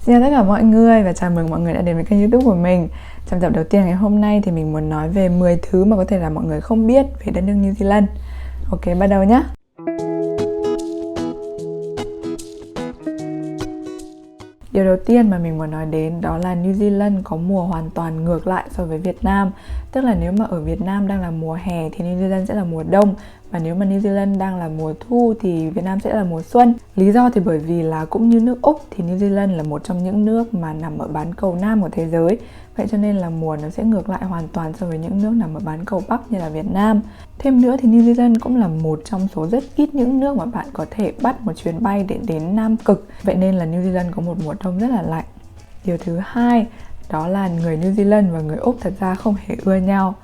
Xin chào tất cả mọi người và chào mừng mọi người đã đến với kênh YouTube của mình. Trong tập đầu tiên ngày hôm nay thì mình muốn nói về 10 thứ mà có thể là mọi người không biết về đất nước New Zealand. Ok, bắt đầu nhé. Điều đầu tiên mà mình muốn nói đến đó là New Zealand có mùa hoàn toàn ngược lại so với Việt Nam. Tức là nếu mà ở Việt Nam đang là mùa hè thì New Zealand sẽ là mùa đông. Và nếu mà New Zealand đang là mùa thu thì Việt Nam sẽ là mùa xuân. Lý do thì bởi vì là cũng như nước Úc thì New Zealand là một trong những nước mà nằm ở bán cầu Nam của thế giới. Vậy cho nên là mùa nó sẽ ngược lại hoàn toàn so với những nước nằm ở bán cầu Bắc như là Việt Nam. Thêm nữa thì New Zealand cũng là một trong số rất ít những nước mà bạn có thể bắt một chuyến bay để đến Nam Cực. Vậy nên là New Zealand có một mùa đông rất là lạnh. Điều thứ hai đó là người New Zealand và người Úc thật ra không hề ưa nhau.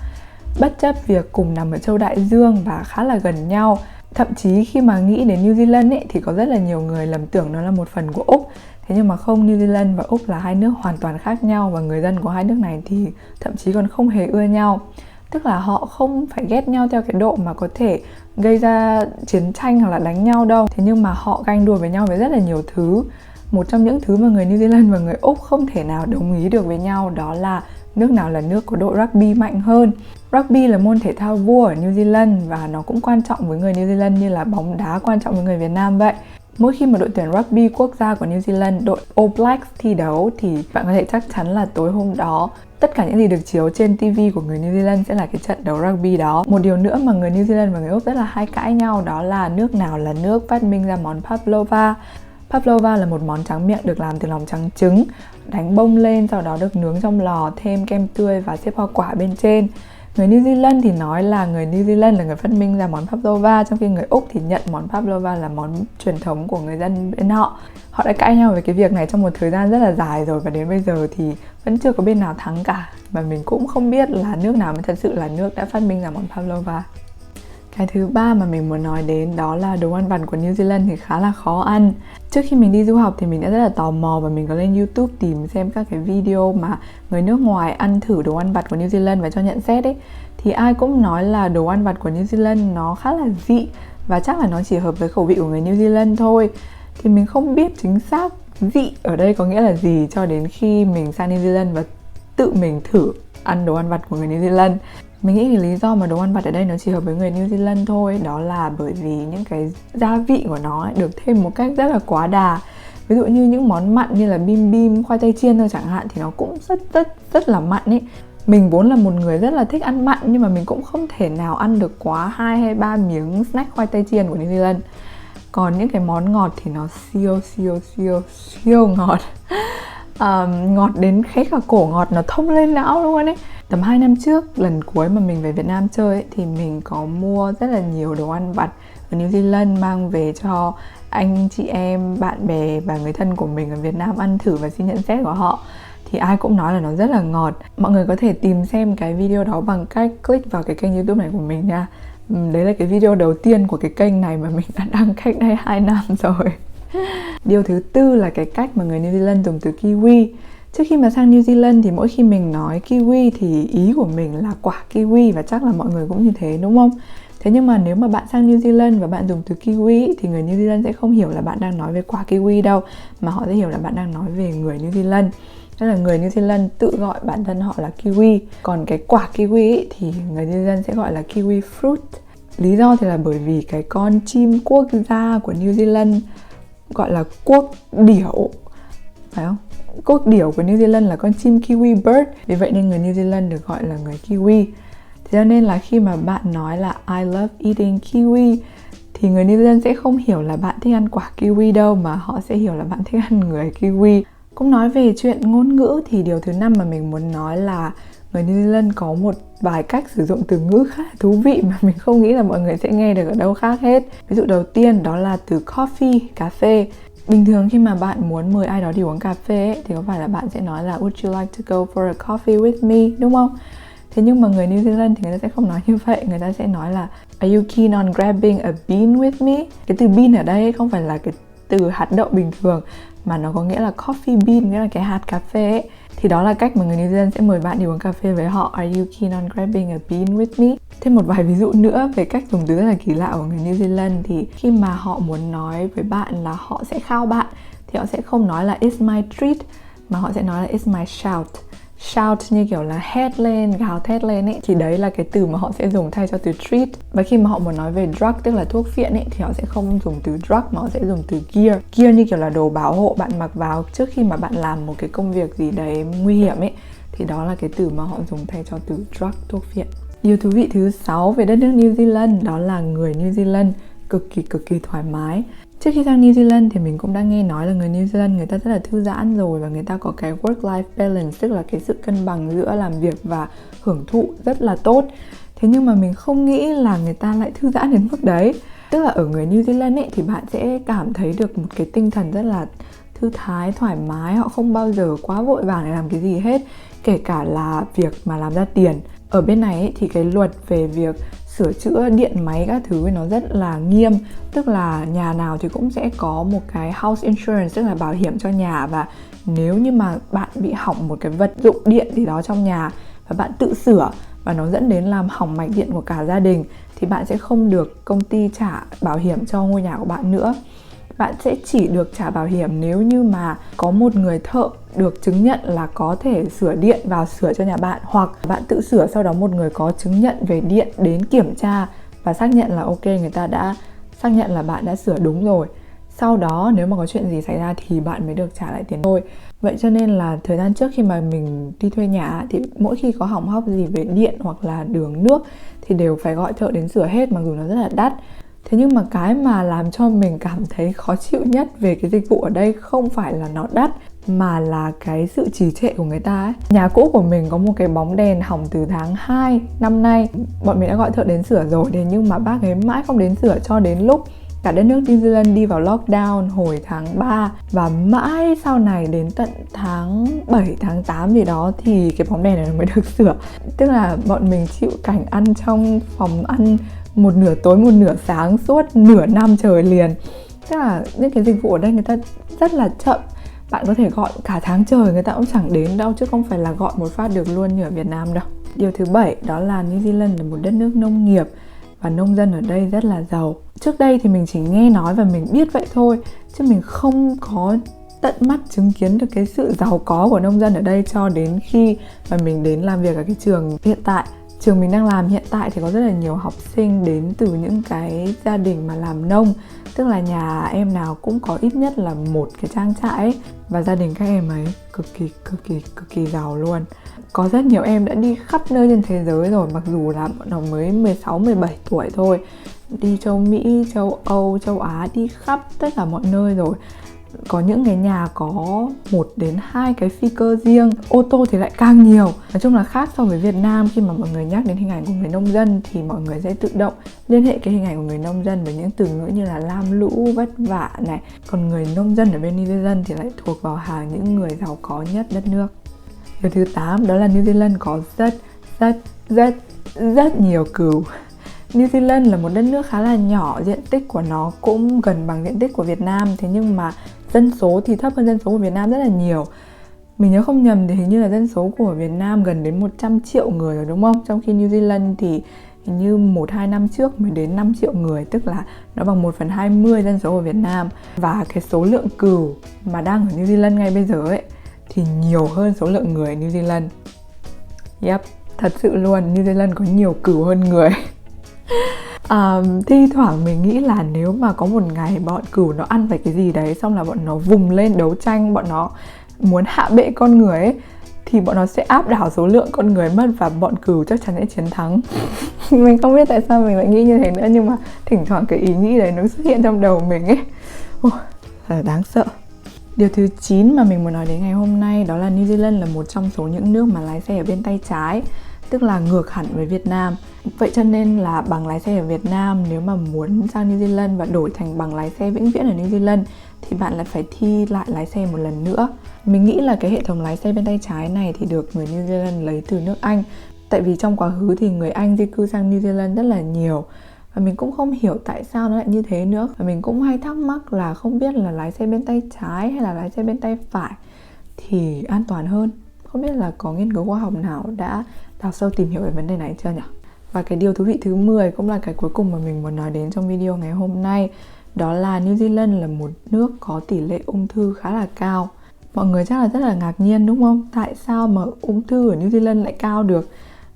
Bất chấp việc cùng nằm ở châu Đại Dương và khá là gần nhau. Thậm chí khi mà nghĩ đến New Zealand ấy, thì có rất là nhiều người lầm tưởng nó là một phần của Úc. Thế nhưng mà không, New Zealand và Úc là hai nước hoàn toàn khác nhau. Và người dân của hai nước này thì thậm chí còn không hề ưa nhau. Tức là họ không phải ghét nhau theo cái độ mà có thể gây ra chiến tranh hoặc là đánh nhau đâu. Thế nhưng mà họ ganh đua với nhau với rất là nhiều thứ. Một trong những thứ mà người New Zealand và người Úc không thể nào đồng ý được với nhau đó là nước nào là nước có đội rugby mạnh hơn. Rugby là môn thể thao vua ở New Zealand và nó cũng quan trọng với người New Zealand như là bóng đá quan trọng với người Việt Nam vậy. Mỗi khi mà đội tuyển rugby quốc gia của New Zealand, đội All Blacks thi đấu thì bạn có thể chắc chắn là tối hôm đó tất cả những gì được chiếu trên TV của người New Zealand sẽ là cái trận đấu rugby đó. Một điều nữa mà người New Zealand và người Úc rất là hay cãi nhau đó là nước nào là nước phát minh ra món pavlova. Pavlova là một món tráng miệng được làm từ lòng trắng trứng, đánh bông lên, sau đó được nướng trong lò, thêm kem tươi và xếp hoa quả bên trên. Người New Zealand thì nói là người New Zealand là người phát minh ra món pavlova, trong khi người Úc thì nhận món pavlova là món truyền thống của người dân bên họ. Họ đã cãi nhau về cái việc này trong một thời gian rất là dài rồi và đến bây giờ thì vẫn chưa có bên nào thắng cả. Và mình cũng không biết là nước nào mới thật sự là nước đã phát minh ra món pavlova. Cái thứ ba mà mình muốn nói đến đó là đồ ăn vặt của New Zealand thì khá là khó ăn. Trước khi mình đi du học thì mình đã rất là tò mò và mình có lên YouTube tìm xem các cái video mà người nước ngoài ăn thử đồ ăn vặt của New Zealand và cho nhận xét ấy. Thì ai cũng nói là đồ ăn vặt của New Zealand nó khá là dị và chắc là nó chỉ hợp với khẩu vị của người New Zealand thôi. Thì mình không biết chính xác dị ở đây có nghĩa là gì cho đến khi mình sang New Zealand và tự mình thử ăn đồ ăn vặt của người New Zealand. Mình nghĩ cái lý do mà đồ ăn vặt ở đây nó chỉ hợp với người New Zealand thôi đó là bởi vì những cái gia vị của nó được thêm một cách rất là quá đà. Ví dụ như những món mặn như là bim bim, khoai tây chiên thôi chẳng hạn thì nó cũng rất là mặn ấy. Mình vốn là một người rất là thích ăn mặn nhưng mà mình cũng không thể nào ăn được quá 2 hay 3 miếng snack khoai tây chiên của New Zealand. Còn những cái món ngọt thì nó siêu ngọt. Ngọt đến khét cả cổ, ngọt nó thông lên não luôn ấy. Tầm 2 năm trước, lần cuối mà mình về Việt Nam chơi ấy, thì mình có mua rất là nhiều đồ ăn vặt ở New Zealand mang về cho anh chị em, bạn bè và người thân của mình ở Việt Nam ăn thử và xin nhận xét của họ. Thì ai cũng nói là nó rất là ngọt. Mọi người có thể tìm xem cái video đó bằng cách click vào cái kênh YouTube này của mình nha. Đấy là cái video đầu tiên của cái kênh này mà mình đã đăng cách đây 2 năm rồi. Điều thứ tư là cái cách mà người New Zealand dùng từ kiwi. Trước khi mà sang New Zealand thì mỗi khi mình nói kiwi thì ý của mình là quả kiwi và chắc là mọi người cũng như thế đúng không? Thế nhưng mà nếu mà bạn sang New Zealand và bạn dùng từ kiwi thì người New Zealand sẽ không hiểu là bạn đang nói về quả kiwi đâu, mà họ sẽ hiểu là bạn đang nói về người New Zealand. Tức là người New Zealand tự gọi bản thân họ là kiwi. Còn cái quả kiwi ấy, thì người New Zealand sẽ gọi là kiwi fruit. Lý do thì là bởi vì cái con chim quốc gia của New Zealand gọi là quốc điểu, phải không? Quốc điểu của New Zealand là con chim kiwi bird. Vì vậy nên người New Zealand được gọi là người kiwi. Thế cho nên là khi mà bạn nói là I love eating kiwi thì người New Zealand sẽ không hiểu là bạn thích ăn quả kiwi đâu, mà họ sẽ hiểu là bạn thích ăn người kiwi. Cũng nói về chuyện ngôn ngữ thì điều thứ 5 mà mình muốn nói là người New Zealand có một vài cách sử dụng từ ngữ khá là thú vị mà mình không nghĩ là mọi người sẽ nghe được ở đâu khác hết. Ví dụ đầu tiên đó là từ coffee, cà phê. Bình thường khi mà bạn muốn mời ai đó đi uống cà phê ấy, thì có phải là bạn sẽ nói là Would you like to go for a coffee with me, đúng không? Thế nhưng mà người New Zealand thì người ta sẽ không nói như vậy. Người ta sẽ nói là Are you keen on grabbing a bean with me? Cái từ bean ở đây không phải là cái từ hạt đậu bình thường, mà nó có nghĩa là coffee bean, nghĩa là cái hạt cà phê ấy. Thì đó là cách mà người New Zealand sẽ mời bạn đi uống cà phê với họ. Are you keen on grabbing a bean with me? Thêm một vài ví dụ nữa về cách dùng từ rất là kỳ lạ của người New Zealand thì khi mà họ muốn nói với bạn là họ sẽ khao bạn thì họ sẽ không nói là it's my treat mà họ sẽ nói là it's my shout. Shout như kiểu là hét lên, gào thét lên ấy, thì đấy là cái từ mà họ sẽ dùng thay cho từ treat. Và khi mà họ muốn nói về drug, tức là thuốc phiện ấy, thì họ sẽ không dùng từ drug mà họ sẽ dùng từ gear. Gear như kiểu là đồ bảo hộ bạn mặc vào trước khi mà bạn làm một cái công việc gì đấy nguy hiểm ấy, thì đó là cái từ mà họ dùng thay cho từ drug, thuốc phiện. Điều thú vị thứ 6 về đất nước New Zealand đó là người New Zealand cực kỳ thoải mái. Trước khi sang New Zealand thì mình cũng đã nghe nói là người New Zealand người ta rất là thư giãn rồi, và người ta có cái work-life balance, tức là cái sự cân bằng giữa làm việc và hưởng thụ rất là tốt. Thế nhưng mà mình không nghĩ là người ta lại thư giãn đến mức đấy. Tức là ở người New Zealand ấy thì bạn sẽ cảm thấy được một cái tinh thần rất là thư thái, thoải mái. Họ không bao giờ quá vội vàng để làm cái gì hết, kể cả là việc mà làm ra tiền. Ở bên này ấy, thì cái luật về việc sửa chữa điện máy các thứ nó rất là nghiêm. Tức là nhà nào thì cũng sẽ có một cái house insurance, tức là bảo hiểm cho nhà. Và nếu như mà bạn bị hỏng một cái vật dụng điện gì đó trong nhà và bạn tự sửa và nó dẫn đến làm hỏng mạch điện của cả gia đình, thì bạn sẽ không được công ty trả bảo hiểm cho ngôi nhà của bạn nữa. Bạn sẽ chỉ được trả bảo hiểm nếu như mà có một người thợ được chứng nhận là có thể sửa điện vào sửa cho nhà bạn, hoặc bạn tự sửa sau đó một người có chứng nhận về điện đến kiểm tra và xác nhận là ok, người ta đã xác nhận là bạn đã sửa đúng rồi. Sau đó nếu mà có chuyện gì xảy ra thì bạn mới được trả lại tiền thôi. Vậy cho nên là thời gian trước khi mà mình đi thuê nhà thì mỗi khi có hỏng hóc gì về điện hoặc là đường nước thì đều phải gọi thợ đến sửa hết, mặc dù nó rất là đắt. Thế nhưng mà cái mà làm cho mình cảm thấy khó chịu nhất về cái dịch vụ ở đây không phải là nó đắt, mà là cái sự trì trệ của người ta ấy. Nhà cũ của mình có một cái bóng đèn hỏng từ tháng 2 năm nay. Bọn mình đã gọi thợ đến sửa rồi, thế nhưng mà bác ấy mãi không đến sửa cho đến lúc cả đất nước New Zealand đi vào lockdown hồi tháng 3. Và mãi sau này đến tận tháng 7, tháng 8 gì đó thì cái bóng đèn này mới được sửa. Tức là bọn mình chịu cảnh ăn trong phòng ăn một nửa tối một nửa sáng suốt nửa năm trời liền. Tức là những cái dịch vụ ở đây người ta rất là chậm. Bạn có thể gọi cả tháng trời người ta cũng chẳng đến đâu, chứ không phải là gọi một phát được luôn như ở Việt Nam đâu. Điều thứ 7 đó là New Zealand là một đất nước nông nghiệp và nông dân ở đây rất là giàu. Trước đây thì mình chỉ nghe nói và mình biết vậy thôi, chứ mình không có tận mắt chứng kiến được cái sự giàu có của nông dân ở đây cho đến khi mà mình đến làm việc ở cái trường hiện tại. Trường mình đang làm hiện tại thì có rất là nhiều học sinh đến từ những cái gia đình mà làm nông. Tức là nhà em nào cũng có ít nhất là một cái trang trại ấy. Và gia đình các em ấy cực kỳ giàu luôn. Có rất nhiều em đã đi khắp nơi trên thế giới rồi, mặc dù là bọn nó mới 16, 17 tuổi thôi. Đi châu Mỹ, châu Âu, châu Á, đi khắp tất cả mọi nơi rồi. Có những cái nhà có 1 đến 2 cái phi cơ riêng, ô tô thì lại càng nhiều. Nói chung là khác so với Việt Nam, khi mà mọi người nhắc đến hình ảnh của người nông dân thì mọi người sẽ tự động liên hệ cái hình ảnh của người nông dân với những từ ngữ như là lam lũ, vất vả này. Còn người nông dân ở bên New Zealand thì lại thuộc vào hàng những người giàu có nhất đất nước. Điều thứ 8 đó là New Zealand có rất nhiều cừu. New Zealand là một đất nước khá là nhỏ, diện tích của nó cũng gần bằng diện tích của Việt Nam. Thế nhưng mà dân số thì thấp hơn dân số của Việt Nam rất là nhiều. Mình nhớ không nhầm thì hình như là dân số của Việt Nam gần đến 100 triệu người rồi đúng không? Trong khi New Zealand thì hình như 1-2 năm trước mới đến 5 triệu người, tức là nó bằng 1/20 dân số của Việt Nam. Và cái số lượng cừu mà đang ở New Zealand ngay bây giờ ấy thì nhiều hơn số lượng người ở New Zealand. Yep, thật sự luôn, New Zealand có nhiều cừu hơn người. Thi thoảng mình nghĩ là nếu mà có một ngày bọn cừu nó ăn phải cái gì đấy, xong là bọn nó vùng lên đấu tranh, bọn nó muốn hạ bệ con người ấy, thì bọn nó sẽ áp đảo số lượng con người mất và bọn cừu chắc chắn sẽ chiến thắng. Mình không biết tại sao mình lại nghĩ như thế nữa, nhưng mà thỉnh thoảng cái ý nghĩ đấy nó xuất hiện trong đầu mình ấy. Thật là đáng sợ. Điều thứ 9 mà mình muốn nói đến ngày hôm nay đó là New Zealand là một trong số những nước mà lái xe ở bên tay trái, tức là ngược hẳn với Việt Nam. Vậy cho nên là bằng lái xe ở Việt Nam, nếu mà muốn sang New Zealand và đổi thành bằng lái xe vĩnh viễn ở New Zealand thì bạn lại phải thi lại lái xe một lần nữa. Mình nghĩ là cái hệ thống lái xe bên tay trái này thì được người New Zealand lấy từ nước Anh. Tại vì trong quá khứ thì người Anh di cư sang New Zealand rất là nhiều. Và mình cũng không hiểu tại sao nó lại như thế nữa. Và mình cũng hay thắc mắc là không biết là lái xe bên tay trái hay là lái xe bên tay phải thì an toàn hơn. Không biết là có nghiên cứu khoa học nào đã đào sâu tìm hiểu về vấn đề này chưa nhỉ? Và cái điều thú vị thứ 10 cũng là cái cuối cùng mà mình muốn nói đến trong video ngày hôm nay, đó là New Zealand là một nước có tỷ lệ ung thư khá là cao. Mọi người chắc là rất là ngạc nhiên đúng không? Tại sao mà ung thư ở New Zealand lại cao được?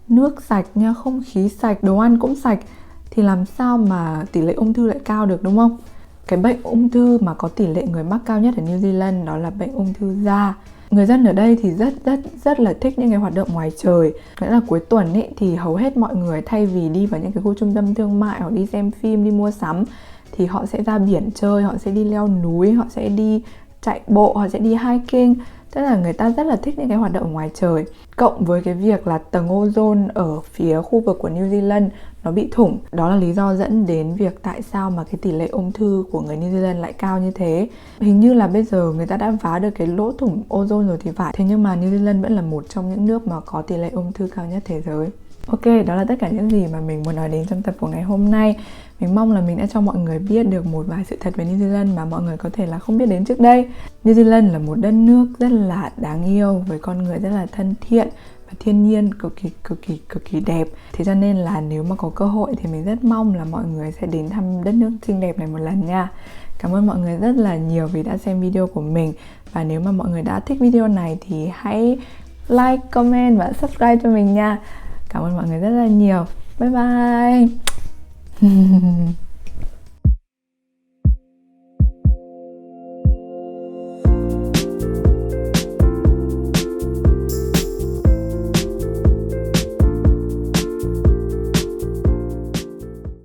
Nước sạch nha, không khí sạch, đồ ăn cũng sạch, thì làm sao mà tỷ lệ ung thư lại cao được đúng không? Cái bệnh ung thư mà có tỷ lệ người mắc cao nhất ở New Zealand đó là bệnh ung thư da. Người dân ở đây thì rất là thích những cái hoạt động ngoài trời. Nghĩa là cuối tuần ấy, thì hầu hết mọi người thay vì đi vào những cái khu trung tâm thương mại hoặc đi xem phim, đi mua sắm, thì họ sẽ ra biển chơi, họ sẽ đi leo núi, họ sẽ đi chạy bộ, họ sẽ đi hiking. Tức là người ta rất là thích những cái hoạt động ngoài trời. Cộng với cái việc là tầng ozone ở phía khu vực của New Zealand nó bị thủng. Đó là lý do dẫn đến việc tại sao mà cái tỷ lệ ung thư của người New Zealand lại cao như thế. Hình như là bây giờ người ta đã phá được cái lỗ thủng ozone rồi thì phải. Thế nhưng mà New Zealand vẫn là một trong những nước mà có tỷ lệ ung thư cao nhất thế giới. Ok, đó là tất cả những gì mà mình muốn nói đến trong tập của ngày hôm nay. Mình mong là mình đã cho mọi người biết được một vài sự thật về New Zealand mà mọi người có thể là không biết đến trước đây. New Zealand là một đất nước rất là đáng yêu, với con người rất là thân thiện và thiên nhiên cực kỳ đẹp. Thế cho nên là nếu mà có cơ hội thì mình rất mong là mọi người sẽ đến thăm đất nước xinh đẹp này một lần nha. Cảm ơn mọi người rất là nhiều vì đã xem video của mình. Và nếu mà mọi người đã thích video này thì hãy like, comment và subscribe cho mình nha. Cảm ơn mọi người rất là nhiều. Bye bye.